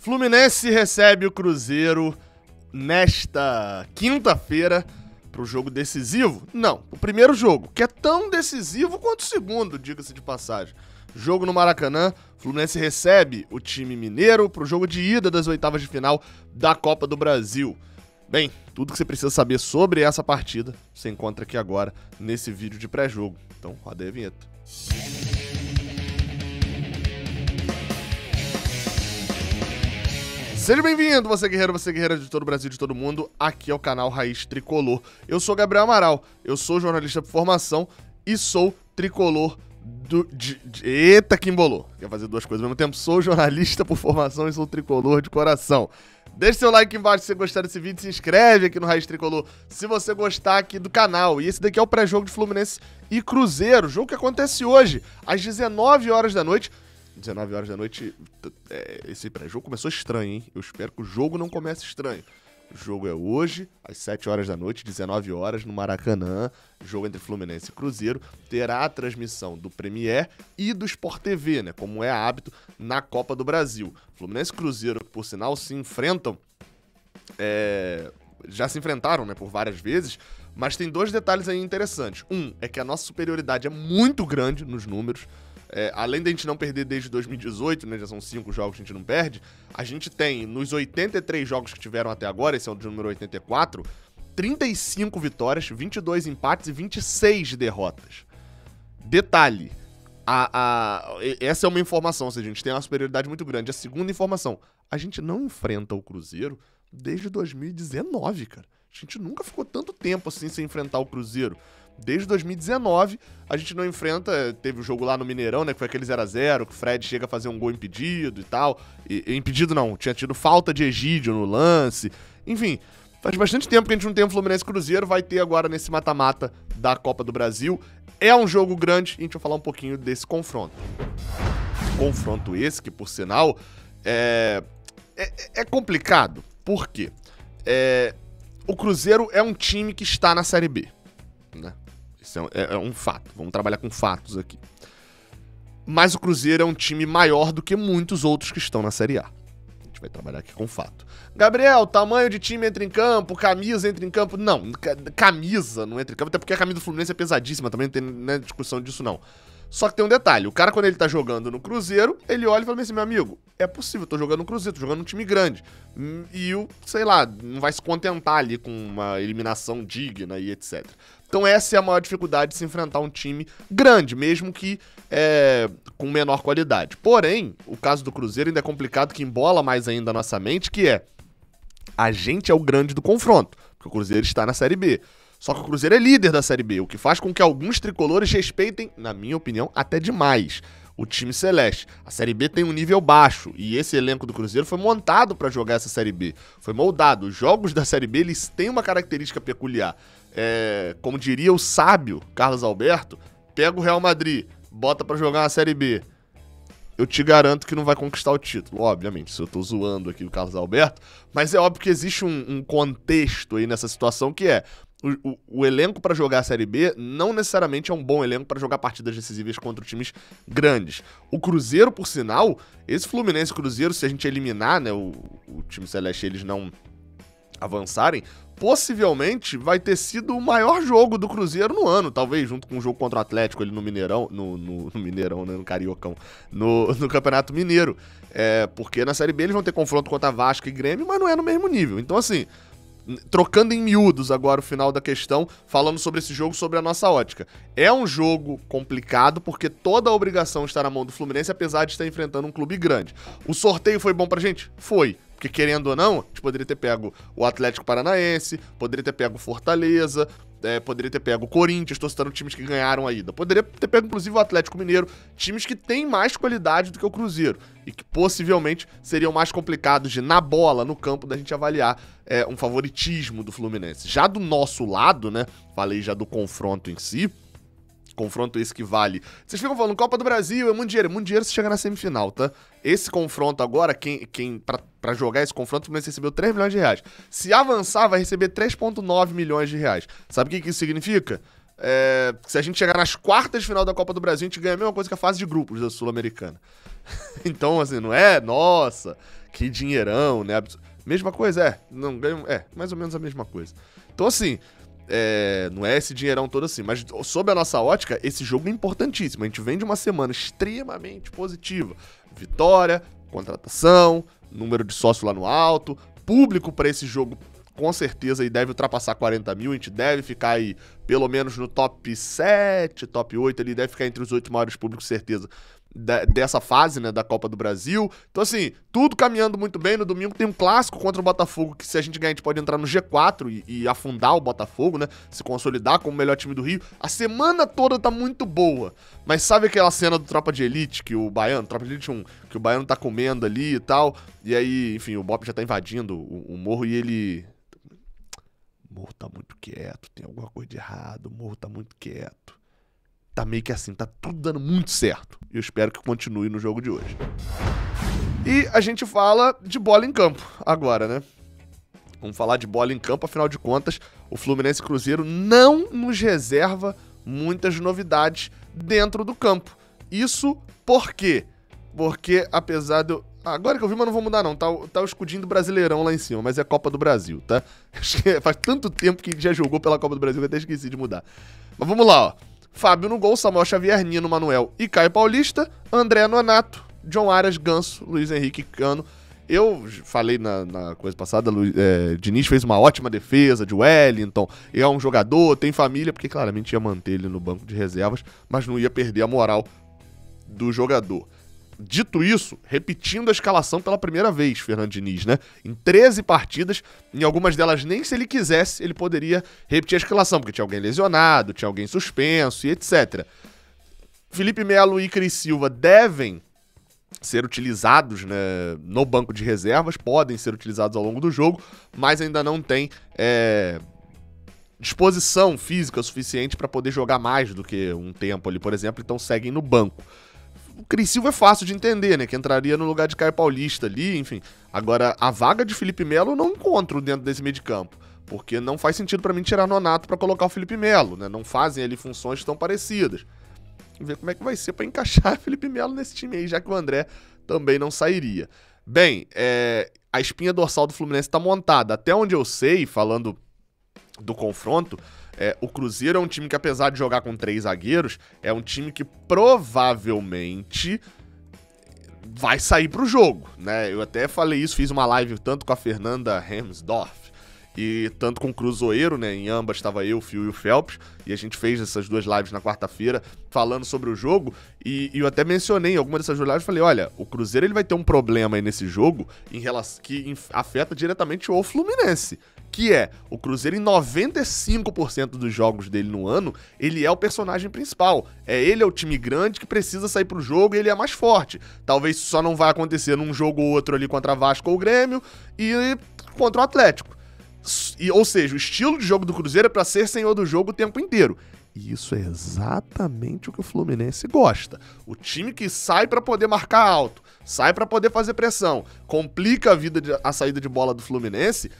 Fluminense recebe o Cruzeiro nesta quinta-feira para o jogo decisivo? Não, o primeiro jogo, que é tão decisivo quanto o segundo, diga-se de passagem. Jogo no Maracanã, Fluminense recebe o time mineiro para o jogo de ida das oitavas de final da Copa do Brasil. Bem, tudo que você precisa saber sobre essa partida você encontra aqui agora nesse vídeo de pré-jogo. Então, roda aí a vinheta. Seja bem-vindo, você guerreira de todo o Brasil, de todo mundo. Aqui é o canal Raiz Tricolor. Eu sou Gabriel Amaral, eu sou jornalista por formação e sou tricolor Eita, que embolou. Quer fazer duas coisas ao mesmo tempo. Sou jornalista por formação e sou tricolor de coração. Deixe seu like aqui embaixo se você gostar desse vídeo, se inscreve aqui no Raiz Tricolor se você gostar aqui do canal. E esse daqui é o pré-jogo de Fluminense e Cruzeiro, jogo que acontece hoje, às 19 horas da noite. 19 horas da noite, esse pré-jogo começou estranho, hein? Eu espero que o jogo não comece estranho. O jogo é hoje, às 7 horas da noite, 19 horas, no Maracanã. Jogo entre Fluminense e Cruzeiro. Terá a transmissão do Premier e do Sport TV, né? Como é hábito na Copa do Brasil. Fluminense e Cruzeiro, por sinal, se enfrentam. Já se enfrentaram, né? Por várias vezes. Mas tem dois detalhes aí interessantes. Um é que a nossa superioridade é muito grande nos números. Além da gente não perder desde 2018, né, já são 5 jogos que a gente não perde, a gente tem, nos 83 jogos que tiveram até agora, esse é o de número 84, 35 vitórias, 22 empates e 26 derrotas. Detalhe, essa é uma informação, ou seja, a gente tem uma superioridade muito grande. A segunda informação, a gente não enfrenta o Cruzeiro desde 2019, cara. A gente nunca ficou tanto tempo assim sem enfrentar o Cruzeiro. Desde 2019, a gente não enfrenta, teve o jogo lá no Mineirão, né, que foi aquele 0x0, que o Fred chega a fazer um gol impedido e tal. Impedido não, tinha tido falta de Egídio no lance. Enfim, faz bastante tempo que a gente não tem um Fluminense Cruzeiro, vai ter agora nesse mata-mata da Copa do Brasil. É um jogo grande e a gente vai falar um pouquinho desse confronto. Confronto esse que, por sinal, é complicado. Por quê? O Cruzeiro é um time que está na Série B, né? Isso é um fato. Vamos trabalhar com fatos aqui. Mas o Cruzeiro é um time maior do que muitos outros que estão na Série A. A gente vai trabalhar aqui com fato. Gabriel, tamanho de time entra em campo, camisa entra em campo. Não, camisa não entra em campo, até porque a camisa do Fluminense é pesadíssima, também não tem discussão disso não. Só que tem um detalhe, o cara quando ele tá jogando no Cruzeiro, ele olha e fala assim, meu amigo, é possível, eu tô jogando no Cruzeiro, tô jogando num time grande. E sei lá, não vai se contentar ali com uma eliminação digna e etc. Então essa é a maior dificuldade de se enfrentar um time grande, mesmo que com menor qualidade. Porém, o caso do Cruzeiro ainda é complicado, que embola mais ainda a nossa mente, que a gente é o grande do confronto, porque o Cruzeiro está na Série B. Só que o Cruzeiro é líder da Série B, o que faz com que alguns tricolores respeitem, na minha opinião, até demais, o time celeste. A Série B tem um nível baixo e esse elenco do Cruzeiro foi montado para jogar essa Série B. Foi moldado. Os jogos da Série B, eles têm uma característica peculiar. Como diria o sábio Carlos Alberto, pega o Real Madrid, bota para jogar uma Série B. Eu te garanto que não vai conquistar o título. Obviamente, se eu tô zoando aqui o Carlos Alberto, mas é óbvio que existe um contexto aí nessa situação que o elenco para jogar a Série B não necessariamente é um bom elenco para jogar partidas decisivas contra times grandes. O Cruzeiro, por sinal, esse Fluminense Cruzeiro, se a gente eliminar, né, o time celeste, eles não avançarem, possivelmente vai ter sido o maior jogo do Cruzeiro no ano, talvez junto com o jogo contra o Atlético ali no Mineirão, no Mineirão, né, no Cariocão, no Campeonato Mineiro. Porque na Série B eles vão ter confronto contra Vasco e Grêmio, mas não é no mesmo nível. Então assim, trocando em miúdos agora o final da questão, falando sobre esse jogo, sobre a nossa ótica. É um jogo complicado porque toda a obrigação está na mão do Fluminense, apesar de estar enfrentando um clube grande. O sorteio foi bom pra gente? Foi. Porque querendo ou não, a gente poderia ter pego o Atlético Paranaense, poderia ter pego o Fortaleza, poderia ter pego o Corinthians, estou citando times que ganharam a ida. Poderia ter pego inclusive o Atlético Mineiro, times que têm mais qualidade do que o Cruzeiro e que possivelmente seriam mais complicados de, na bola, no campo, da gente avaliar um favoritismo do Fluminense. Já do nosso lado, né, falei já do confronto em si, confronto esse que vale. Vocês ficam falando, Copa do Brasil, é muito dinheiro. Muito dinheiro se chega na semifinal, tá? Esse confronto agora, pra jogar esse confronto, o Fluminense recebeu 3 milhões de reais. Se avançar, vai receber 3,9 milhões de reais. Sabe o que isso significa? Se a gente chegar nas quartas de final da Copa do Brasil, a gente ganha a mesma coisa que a fase de grupos da Sul-Americana. Então, assim, não é, nossa, que dinheirão, né? Mesma coisa, não ganham, mais ou menos a mesma coisa. Então, assim, não é esse dinheirão todo assim, mas sob a nossa ótica, esse jogo é importantíssimo. A gente vem de uma semana extremamente positiva. Vitória, contratação, número de sócios lá no alto, público para esse jogo com certeza aí deve ultrapassar 40 mil, a gente deve ficar aí pelo menos no top 7, top 8, ele deve ficar entre os 8 maiores públicos, certeza, dessa fase, né, da Copa do Brasil. Então, assim, tudo caminhando muito bem. No domingo tem um clássico contra o Botafogo, que se a gente ganhar, a gente pode entrar no G4 e afundar o Botafogo, né, se consolidar como o melhor time do Rio. A semana toda tá muito boa, mas sabe aquela cena do Tropa de Elite, que o Baiano, Tropa de Elite 1, que o Baiano tá comendo ali e tal, e aí, enfim, o Bop já tá invadindo o morro e ele... O morro tá muito quieto, tem alguma coisa de errado, o morro tá muito quieto. Tá meio que assim, tá tudo dando muito certo. E eu espero que continue no jogo de hoje. E a gente fala de bola em campo agora, né? Vamos falar de bola em campo, afinal de contas, o Fluminense Cruzeiro não nos reserva muitas novidades dentro do campo. Isso por quê? Porque apesar de eu... Agora que eu vi, mas não vou mudar não, tá o escudinho do Brasileirão lá em cima, mas é Copa do Brasil, tá? Faz tanto tempo que já jogou pela Copa do Brasil que eu até esqueci de mudar. Mas vamos lá, ó. Fábio no gol, Samuel Xavier, Nino, Manuel e Caio Paulista, André Nonato, John Arias, Ganso, Luiz Henrique Cano. Eu falei na coisa passada, Diniz fez uma ótima defesa de Wellington, é um jogador, tem família, porque claramente ia manter ele no banco de reservas, mas não ia perder a moral do jogador. Dito isso, repetindo a escalação pela primeira vez, Fernando Diniz, né? Em 13 partidas, em algumas delas nem se ele quisesse, ele poderia repetir a escalação, porque tinha alguém lesionado, tinha alguém suspenso e etc. Felipe Melo e Cris Silva devem ser utilizados, né, no banco de reservas, podem ser utilizados ao longo do jogo, mas ainda não tem disposição física suficiente para poder jogar mais do que um tempo ali, por exemplo, então seguem no banco. O Cris Silva é fácil de entender, né? Que entraria no lugar de Caio Paulista ali, enfim. Agora, a vaga de Felipe Melo eu não encontro dentro desse meio de campo. Porque não faz sentido pra mim tirar Nonato pra colocar o Felipe Melo, né? Não fazem ali funções tão parecidas. Vamos ver como é que vai ser pra encaixar Felipe Melo nesse time aí, já que o André também não sairia. Bem, a espinha dorsal do Fluminense tá montada. Até onde eu sei, falando do confronto... o Cruzeiro é um time que, apesar de jogar com 3 zagueiros, é um time que provavelmente vai sair pro jogo, né? Eu até falei isso, fiz uma live tanto com a Fernanda Hemsdorf e tanto com o Cruzoeiro, né? Em ambas estava eu, o Fio e o Phelps, e a gente fez essas 2 lives na quarta-feira falando sobre o jogo, e eu até mencionei em alguma dessas 2 lives, falei, olha, o Cruzeiro ele vai ter um problema aí nesse jogo que afeta diretamente o Fluminense. Que o Cruzeiro em 95% dos jogos dele no ano, ele é o personagem principal. Ele é o time grande que precisa sair pro jogo e ele é mais forte. Talvez isso só não vai acontecer num jogo ou outro ali contra Vasco ou Grêmio e contra o Atlético. Ou seja, o estilo de jogo do Cruzeiro é pra ser senhor do jogo o tempo inteiro. E isso é exatamente o que o Fluminense gosta. O time que sai pra poder marcar alto, sai pra poder fazer pressão, complica a saída de bola do Fluminense,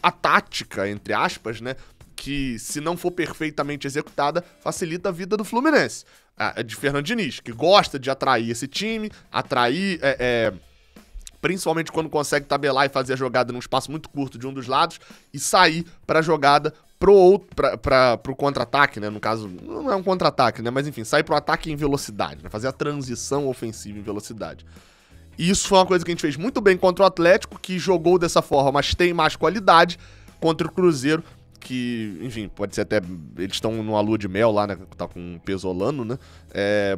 a tática, entre aspas, né, que se não for perfeitamente executada, facilita a vida do Fluminense. De Fernando Diniz, que gosta de atrair esse time, principalmente quando consegue tabelar e fazer a jogada num espaço muito curto de um dos lados e sair para a jogada pro contra-ataque, né? No caso, não é um contra-ataque, né? Mas enfim, sair pro ataque em velocidade, né? Fazer a transição ofensiva em velocidade. E isso foi uma coisa que a gente fez muito bem contra o Atlético, que jogou dessa forma, mas tem mais qualidade, contra o Cruzeiro, que, enfim, pode ser até... Eles estão numa lua de mel lá, né? Tá com um pesolano, né?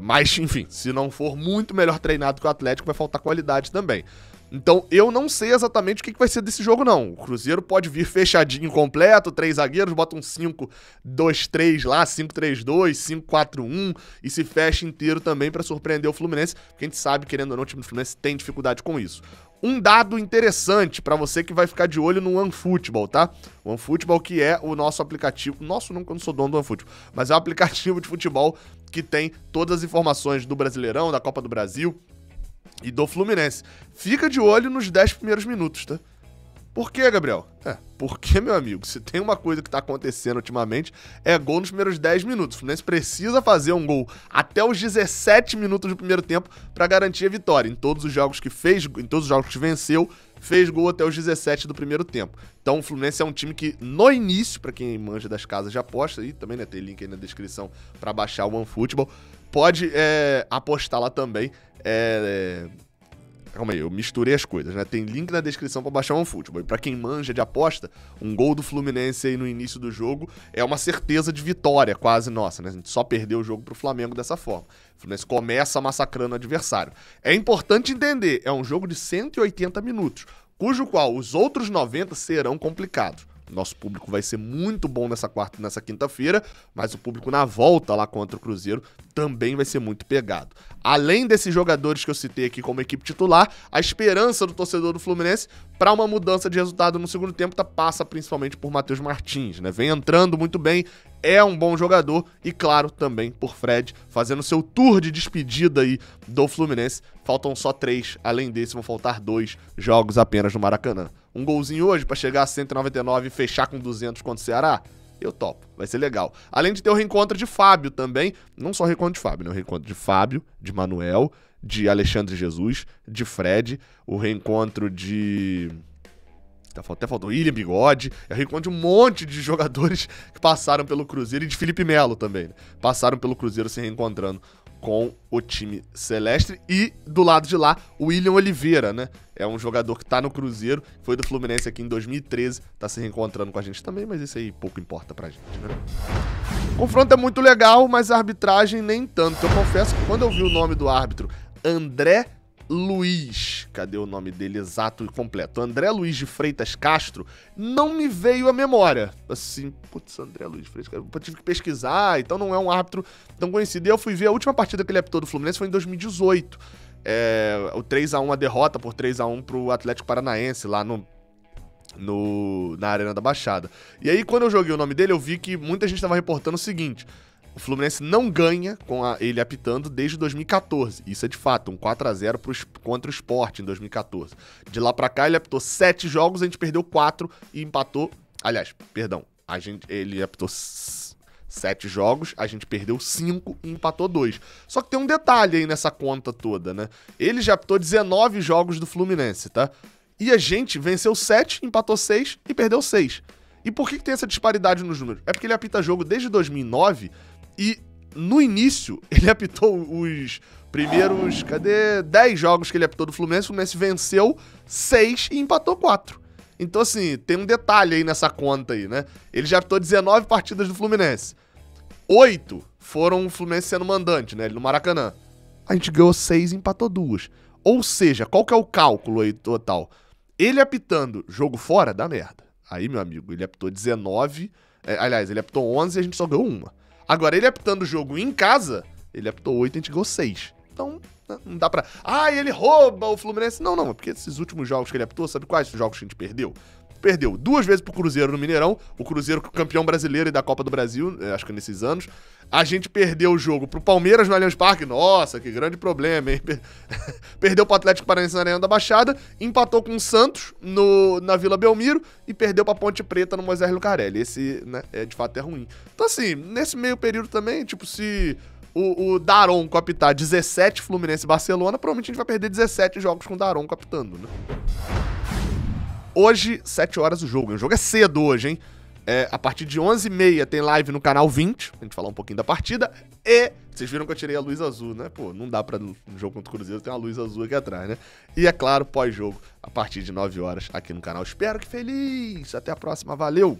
Mas, enfim, se não for muito melhor treinado que o Atlético, vai faltar qualidade também. Então, eu não sei exatamente o que vai ser desse jogo, não. O Cruzeiro pode vir fechadinho completo, 3 zagueiros, bota um 5-2-3 lá, 5-3-2, 5-4-1 e se fecha inteiro também pra surpreender o Fluminense, porque a gente sabe, querendo ou não, o time do Fluminense tem dificuldade com isso. Um dado interessante pra você que vai ficar de olho no OneFootball, tá? O OneFootball que é o nosso aplicativo... Nosso não, que eu não sou dono do OneFootball, mas é um aplicativo de futebol que tem todas as informações do Brasileirão, da Copa do Brasil... e do Fluminense. Fica de olho nos 10 primeiros minutos, tá? Por quê, Gabriel? Porque, meu amigo, se tem uma coisa que tá acontecendo ultimamente, é gol nos primeiros 10 minutos. O Fluminense precisa fazer um gol até os 17 minutos do primeiro tempo pra garantir a vitória. Em todos os jogos que venceu, fez gol até os 17 do primeiro tempo. Então o Fluminense é um time que, no início, pra quem manja das casas de aposta, e também tem link aí na descrição pra baixar o OneFootball, pode apostar lá também. Calma aí, eu misturei as coisas, né? Tem link na descrição pra baixar o OneFootball. E pra quem manja de aposta, um gol do Fluminense aí no início do jogo é uma certeza de vitória quase nossa, né? A gente só perdeu o jogo pro Flamengo dessa forma. O Fluminense começa massacrando o adversário. É importante entender, é um jogo de 180 minutos, cujo qual os outros 90 serão complicados. Nosso público vai ser muito bom nessa quinta-feira, mas o público na volta lá contra o Cruzeiro também vai ser muito pegado. Além desses jogadores que eu citei aqui como equipe titular, a esperança do torcedor do Fluminense para uma mudança de resultado no segundo tempo passa principalmente por Matheus Martins, né? Vem entrando muito bem, é um bom jogador e, claro, também por Fred, fazendo seu tour de despedida aí do Fluminense. Faltam só 3, além desse vão faltar 2 jogos apenas no Maracanã. Um golzinho hoje para chegar a 199 e fechar com 200 contra o Ceará? Eu topo, vai ser legal. Além de ter o reencontro de Fábio também, não só o reencontro de Fábio, né? O reencontro de Fábio, de Manuel, de Alexandre Jesus, de Fred, o reencontro de... Até faltou William Bigode, é o reencontro de um monte de jogadores que passaram pelo Cruzeiro e de Felipe Melo também, né? Passaram pelo Cruzeiro se reencontrando com o time celeste. E do lado de lá, o William Oliveira, né? É um jogador que tá no Cruzeiro, foi do Fluminense aqui em 2013, tá se reencontrando com a gente também, mas isso aí pouco importa pra gente, né? O confronto é muito legal, mas a arbitragem nem tanto. Eu confesso que quando eu vi o nome do árbitro, André Luiz, cadê o nome dele exato e completo? André Luiz de Freitas Castro, não me veio à memória. Assim, putz, André Luiz de Freitas Castro, eu tive que pesquisar, então não é um árbitro tão conhecido. E eu fui ver a última partida que ele apitou do Fluminense foi em 2018. O 3x1, a derrota por 3x1 pro Atlético Paranaense lá na Arena da Baixada. E aí, quando eu joguei o nome dele, eu vi que muita gente tava reportando o seguinte: o Fluminense não ganha com ele apitando desde 2014. Isso é de fato, um 4x0 contra o Sport em 2014. De lá pra cá, ele apitou 7 jogos, a gente perdeu 4 e empatou... Aliás, perdão, ele apitou 7 jogos, a gente perdeu 5 e empatou 2. Só que tem um detalhe aí nessa conta toda, né? Ele já apitou 19 jogos do Fluminense, tá? E a gente venceu 7, empatou 6 e perdeu 6. E por que tem essa disparidade nos números? É porque ele apita jogo desde 2009... E no início, ele apitou os primeiros, 10 jogos que ele apitou do Fluminense. O Fluminense venceu 6 e empatou 4. Então, assim, tem um detalhe aí nessa conta aí, né? Ele já apitou 19 partidas do Fluminense. 8 foram o Fluminense sendo mandante, né? Ele no Maracanã. A gente ganhou 6 e empatou 2. Ou seja, qual que é o cálculo aí total? Ele apitando jogo fora, dá merda. Aí, meu amigo, ele apitou 19... aliás, ele apitou 11 e a gente só ganhou 1. Agora, ele apitando o jogo em casa, ele apitou 8 e a gente ganhou 6. Então, não dá pra... ele rouba o Fluminense. Não, é porque esses últimos jogos que ele apitou, sabe quais jogos que a gente perdeu? Perdeu 2 vezes pro Cruzeiro no Mineirão, o Cruzeiro campeão brasileiro e da Copa do Brasil, acho que nesses anos. A gente perdeu o jogo pro Palmeiras no Allianz Parque, nossa, que grande problema, hein? Perdeu pro Atlético Paranaense na Arena da Baixada, empatou com o Santos na Vila Belmiro e perdeu pra Ponte Preta no Moisés Lucarelli. Esse, né, de fato é ruim. Então assim, nesse meio período também, tipo, se o Daron apitar 17 Fluminense e Barcelona, provavelmente a gente vai perder 17 jogos com o Daron apitando, né? Hoje, 7 horas o jogo. O jogo é cedo hoje, hein? A partir de 11h30 tem live no canal 20, pra gente falar um pouquinho da partida. E vocês viram que eu tirei a luz azul, né? Pô, não dá pra no jogo contra o Cruzeiro ter uma luz azul aqui atrás, né? E é claro, pós-jogo, a partir de 9 horas aqui no canal. Espero que feliz! Até a próxima, valeu!